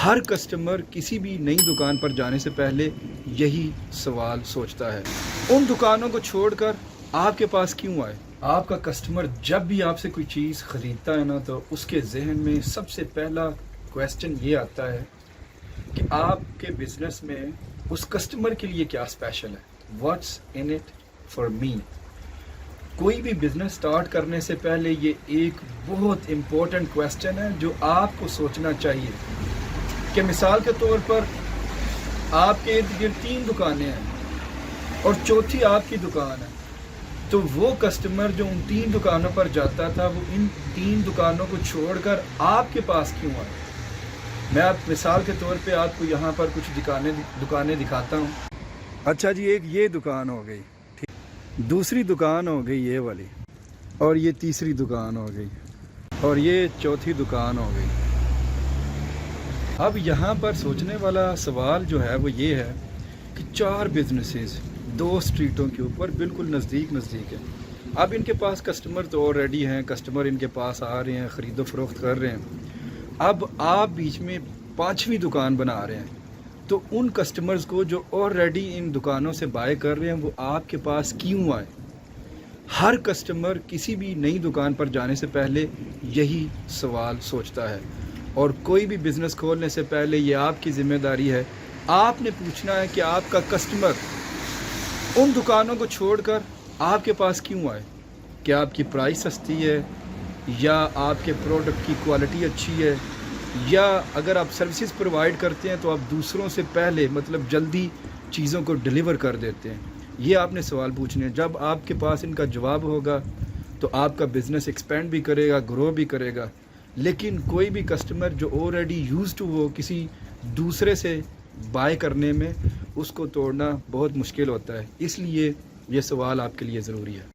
ہر customer کسی بھی نئی دکان پر جانے سے پہلے یہی سوال سوچتا ہے، ان دکانوں کو چھوڑ کر آپ کے پاس کیوں آئے؟ آپ کا کسٹمر جب بھی آپ سے کوئی چیز خریدتا ہے نا، تو اس کے ذہن میں سب سے پہلا کویسچن یہ آتا ہے کہ آپ کے بزنس میں اس کسٹمر کے لیے کیا اسپیشل ہے، what's in it for me. کوئی بھی بزنس سٹارٹ کرنے سے پہلے یہ ایک بہت امپورٹنٹ کویسچن ہے جو آپ کو سوچنا چاہیے کہ مثال کے طور پر آپ کے ارد گرد 3 دکانیں ہیں اور چوتھی آپ کی دکان ہے، تو وہ کسٹمر جو ان 3 دکانوں پر جاتا تھا وہ ان 3 دکانوں کو چھوڑ کر آپ کے پاس کیوں آئے؟ میں آپ مثال کے طور پہ آپ کو یہاں پر کچھ دکانیں دکھاتا ہوں۔ اچھا جی، ایک یہ دکان ہو گئی، دوسری دکان ہو گئی یہ والی، اور یہ تیسری دکان ہو گئی، اور یہ چوتھی دکان ہو گئی۔ اب یہاں پر سوچنے والا سوال جو ہے وہ یہ ہے کہ 4 بزنسز 2 اسٹریٹوں کے اوپر بالکل نزدیک ہے۔ اب ان کے پاس کسٹمر تو آلریڈی ہیں، کسٹمر ان کے پاس آ رہے ہیں، خرید و فروخت کر رہے ہیں۔ اب آپ بیچ میں 5ویں دکان بنا رہے ہیں، تو ان کسٹمرز کو جو آلریڈی ان دکانوں سے بائی کر رہے ہیں وہ آپ کے پاس کیوں آئے؟ ہر کسٹمر کسی بھی نئی دکان پر جانے سے پہلے یہی سوال سوچتا ہے، اور کوئی بھی بزنس کھولنے سے پہلے یہ آپ کی ذمہ داری ہے، آپ نے پوچھنا ہے کہ آپ کا کسٹمر ان دکانوں کو چھوڑ کر آپ کے پاس کیوں آئے؟ کیا آپ کی پرائس سستی ہے، یا آپ کے پروڈکٹ کی کوالٹی اچھی ہے، یا اگر آپ سروسز پرووائڈ کرتے ہیں تو آپ دوسروں سے پہلے مطلب جلدی چیزوں کو ڈیلیور کر دیتے ہیں؟ یہ آپ نے سوال پوچھنے ہیں۔ جب آپ کے پاس ان کا جواب ہوگا تو آپ کا بزنس ایکسپینڈ بھی کرے گا، گرو بھی کرے گا۔ لیکن کوئی بھی کسٹمر جو آلریڈی یوزڈ ہو کسی دوسرے سے بائی کرنے میں، اس کو توڑنا بہت مشکل ہوتا ہے۔ اس لیے یہ سوال آپ کے لیے ضروری ہے۔